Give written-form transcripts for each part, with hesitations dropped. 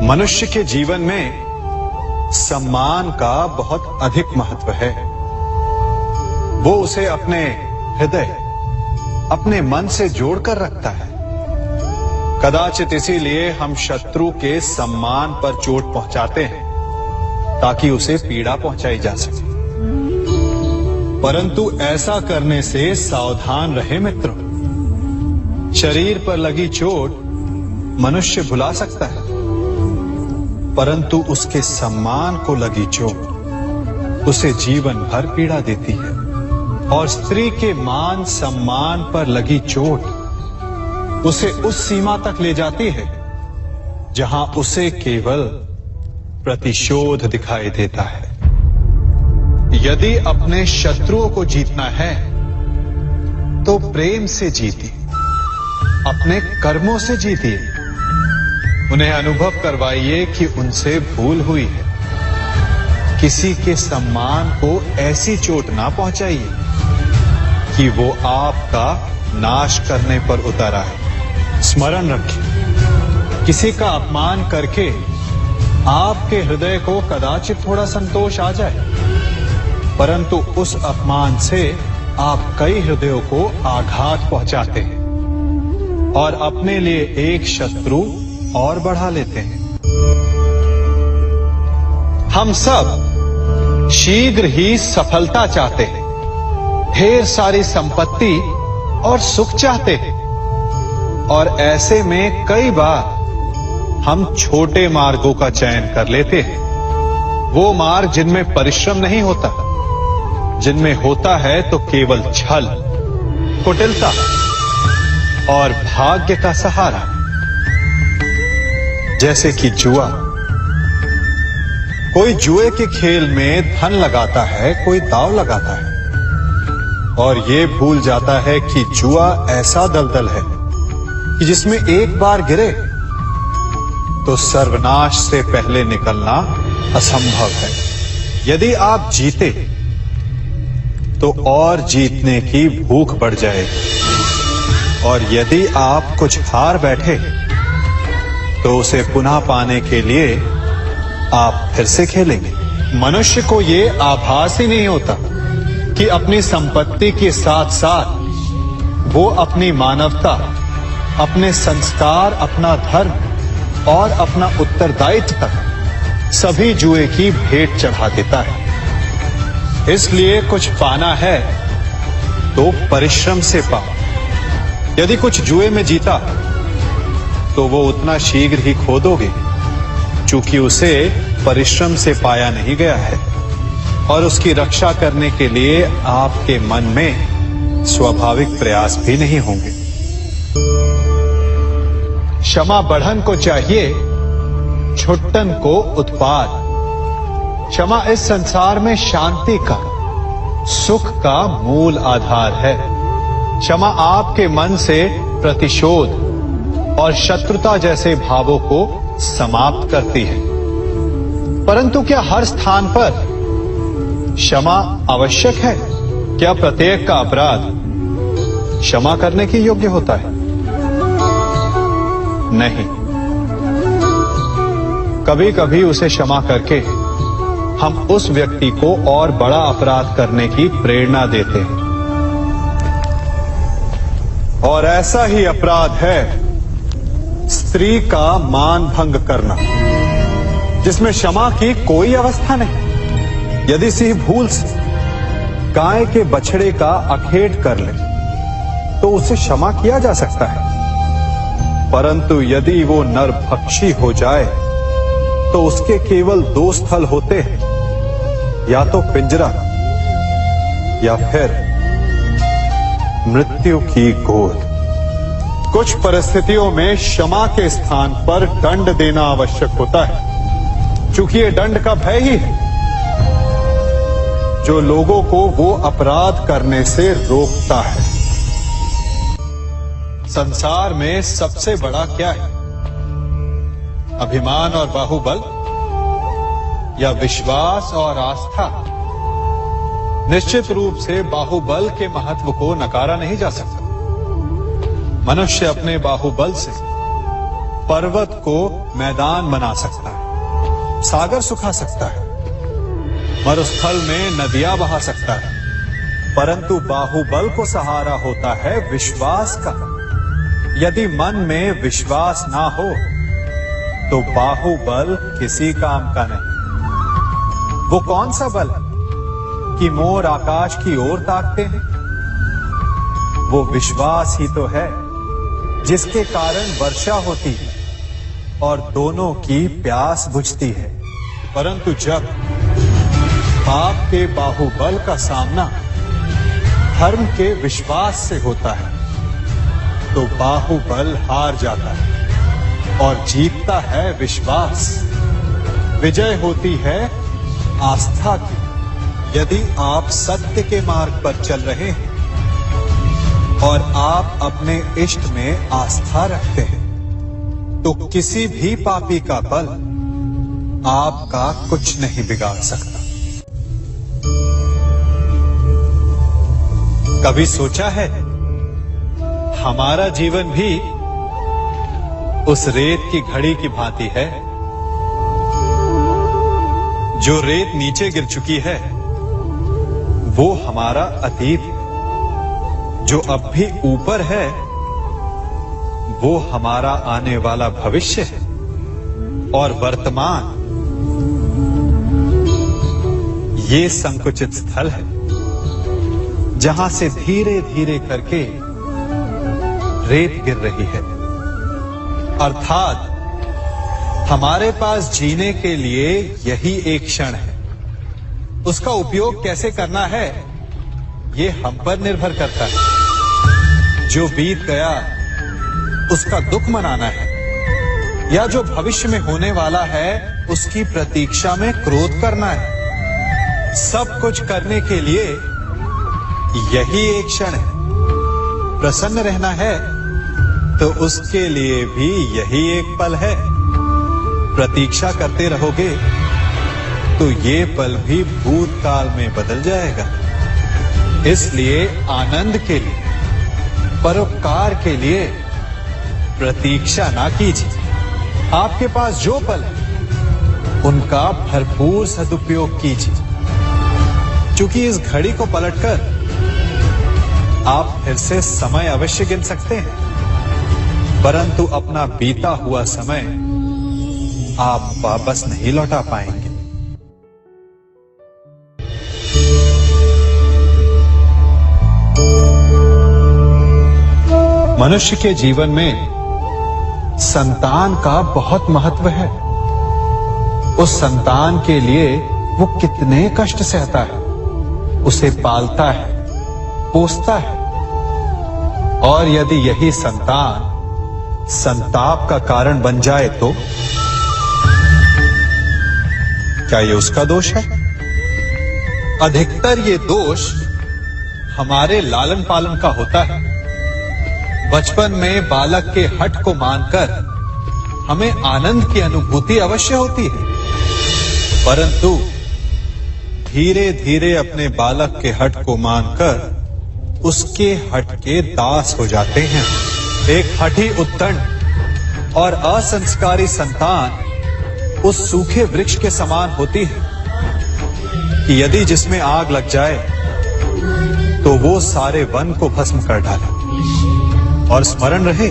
मनुष्य के जीवन में सम्मान का बहुत अधिक महत्व है। वो उसे अपने हृदय, अपने मन से जोड़कर रखता है। कदाचित इसीलिए हम शत्रु के सम्मान पर चोट पहुंचाते हैं ताकि उसे पीड़ा पहुंचाई जा सके। परंतु ऐसा करने से सावधान रहे मित्रों। शरीर पर लगी चोट मनुष्य भुला सकता है, परंतु उसके सम्मान को लगी चोट उसे जीवन भर पीड़ा देती है। और स्त्री के मान सम्मान पर लगी चोट उसे उस सीमा तक ले जाती है जहां उसे केवल प्रतिशोध दिखाई देता है। यदि अपने शत्रुओं को जीतना है तो प्रेम से जीतिए, अपने कर्मों से जीतिए। उन्हें अनुभव करवाइए कि उनसे भूल हुई है। किसी के सम्मान को ऐसी चोट ना पहुंचाइए कि वो आपका नाश करने पर उतरा है। स्मरण रखिए, किसी का अपमान करके आपके हृदय को कदाचित थोड़ा संतोष आ जाए, परंतु उस अपमान से आप कई हृदयों को आघात पहुंचाते हैं और अपने लिए एक शत्रु और बढ़ा लेते हैं। हम सब शीघ्र ही सफलता चाहते हैं, ढेर सारी संपत्ति और सुख चाहते हैं, और ऐसे में कई बार हम छोटे मार्गों का चयन कर लेते हैं। वो मार्ग जिनमें परिश्रम नहीं होता, जिनमें होता है तो केवल छल, कुटिलता और भाग्य का सहारा। जैसे कि जुआ। कोई जुए के खेल में धन लगाता है, कोई दांव लगाता है और ये भूल जाता है कि जुआ ऐसा दलदल है कि जिसमें एक बार गिरे तो सर्वनाश से पहले निकलना असंभव है। यदि आप जीते तो और जीतने की भूख बढ़ जाएगी, और यदि आप कुछ हार बैठे तो उसे पुनः पाने के लिए आप फिर से खेलेंगे। मनुष्य को यह आभास ही नहीं होता कि अपनी संपत्ति के साथ साथ वो अपनी मानवता, अपने संस्कार, अपना धर्म और अपना उत्तरदायित्व तक सभी जुए की भेंट चढ़ा देता है। इसलिए कुछ पाना है तो परिश्रम से पाओ। यदि कुछ जुए में जीता तो वो उतना शीघ्र ही खो दोगे, चूंकि उसे परिश्रम से पाया नहीं गया है, और उसकी रक्षा करने के लिए आपके मन में स्वाभाविक प्रयास भी नहीं होंगे। क्षमा बढ़न को चाहिए, छुट्टन को उत्पाद। क्षमा इस संसार में शांति का, सुख का मूल आधार है। क्षमा आपके मन से प्रतिशोध और शत्रुता जैसे भावों को समाप्त करती है। परंतु क्या हर स्थान पर क्षमा आवश्यक है? क्या प्रत्येक का अपराध क्षमा करने के योग्य होता है? नहीं। कभी कभी उसे क्षमा करके हम उस व्यक्ति को और बड़ा अपराध करने की प्रेरणा देते हैं, और ऐसा ही अपराध है स्त्री का मान भंग करना, जिसमें क्षमा की कोई अवस्था नहीं। यदि सिंह भूल से गाय के बछड़े का अखेट कर ले तो उसे क्षमा किया जा सकता है, परंतु यदि वो नरभक्षी हो जाए तो उसके केवल दो स्थल होते हैं, या तो पिंजरा या फिर मृत्यु की गोद। कुछ परिस्थितियों में क्षमा के स्थान पर दंड देना आवश्यक होता है, चूंकि ये दंड का भय ही है जो लोगों को वो अपराध करने से रोकता है। संसार में सबसे बड़ा क्या है? अभिमान और बाहुबल, या विश्वास और आस्था? निश्चित रूप से बाहुबल के महत्व को नकारा नहीं जा सकता। मनुष्य अपने बाहुबल से पर्वत को मैदान बना सकता है, सागर सुखा सकता है, मरुस्थल में नदियां बहा सकता है, परंतु बाहुबल को सहारा होता है विश्वास का। यदि मन में विश्वास ना हो तो बाहुबल किसी काम का नहीं। वो कौन सा बल है कि मोर आकाश की ओर ताकते हैं? वो विश्वास ही तो है जिसके कारण वर्षा होती है और दोनों की प्यास बुझती है। परंतु जब पाप के बाहुबल का सामना धर्म के विश्वास से होता है तो बाहुबल हार जाता है और जीतता है विश्वास। विजय होती है आस्था की। यदि आप सत्य के मार्ग पर चल रहे हैं और आप अपने इष्ट में आस्था रखते हैं तो किसी भी पापी का बल आपका कुछ नहीं बिगाड़ सकता। कभी सोचा है हमारा जीवन भी उस रेत की घड़ी की भांति है? जो रेत नीचे गिर चुकी है वो हमारा अतीत है, जो अब भी ऊपर है वो हमारा आने वाला भविष्य है, और वर्तमान ये संकुचित स्थल है जहां से धीरे धीरे करके रेत गिर रही है। अर्थात हमारे पास जीने के लिए यही एक क्षण है। उसका उपयोग कैसे करना है ये हम पर निर्भर करता है। जो बीत गया उसका दुख मनाना है या जो भविष्य में होने वाला है उसकी प्रतीक्षा में क्रोध करना है। सब कुछ करने के लिए यही एक क्षण है। प्रसन्न रहना है तो उसके लिए भी यही एक पल है। प्रतीक्षा करते रहोगे तो ये पल भी भूतकाल में बदल जाएगा। इसलिए आनंद के लिए, परोपकार के लिए प्रतीक्षा ना कीजिए। आपके पास जो पल है उनका भरपूर सदुपयोग कीजिए, क्योंकि इस घड़ी को पलटकर आप फिर से समय अवश्य गिन सकते हैं, परंतु अपना बीता हुआ समय आप वापस नहीं लौटा पाएंगे। मनुष्य के जीवन में संतान का बहुत महत्व है। उस संतान के लिए वो कितने कष्ट सहता है, उसे पालता है, पोसता है, और यदि यही संतान संताप का कारण बन जाए तो क्या ये उसका दोष है? अधिकतर ये दोष हमारे लालन पालन का होता है। बचपन में बालक के हठ को मानकर हमें आनंद की अनुभूति अवश्य होती है, परंतु धीरे धीरे अपने बालक के हठ को मानकर उसके हठ के दास हो जाते हैं। एक हठी उद्दंड और असंस्कारी संतान उस सूखे वृक्ष के समान होती है कि यदि जिसमें आग लग जाए तो वो सारे वन को भस्म कर डाले। और स्मरण रहे,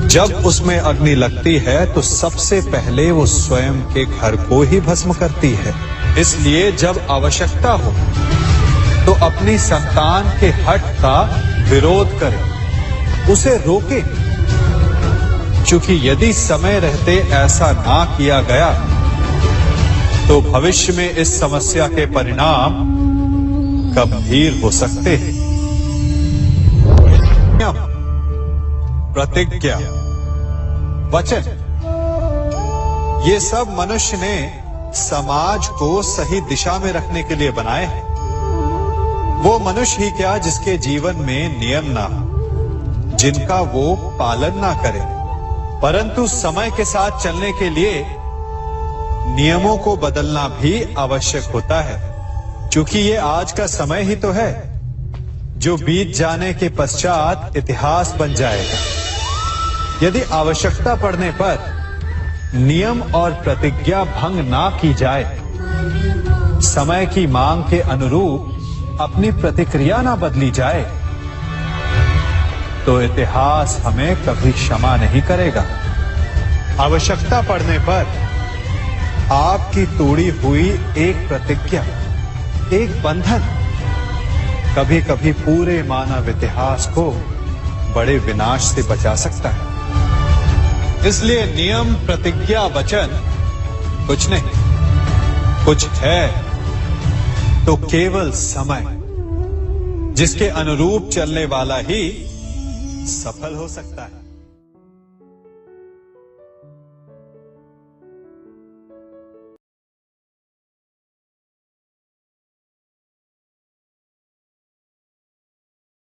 जब उसमें अग्नि लगती है तो सबसे पहले वो स्वयं के घर को ही भस्म करती है। इसलिए जब आवश्यकता हो तो अपनी संतान के हठ का विरोध करें, उसे रोके, क्योंकि यदि समय रहते ऐसा ना किया गया तो भविष्य में इस समस्या के परिणाम गंभीर हो सकते हैं। प्रतिज्ञा, वचन, ये सब मनुष्य ने समाज को सही दिशा में रखने के लिए बनाए हैं। वो मनुष्य ही क्या जिसके जीवन में नियम ना हो, जिनका वो पालन ना करे, परंतु समय के साथ चलने के लिए नियमों को बदलना भी आवश्यक होता है, क्योंकि ये आज का समय ही तो है जो बीत जाने के पश्चात इतिहास बन जाएगा। यदि आवश्यकता पड़ने पर नियम और प्रतिज्ञा भंग ना की जाए, समय की मांग के अनुरूप अपनी प्रतिक्रिया ना बदली जाए, तो इतिहास हमें कभी क्षमा नहीं करेगा। आवश्यकता पड़ने पर आपकी तोड़ी हुई एक प्रतिज्ञा, एक बंधन कभी कभी पूरे मानव इतिहास को बड़े विनाश से बचा सकता है। इसलिए नियम, प्रतिज्ञा, वचन कुछ नहीं, कुछ है तो केवल समय, जिसके अनुरूप चलने वाला ही सफल हो सकता है।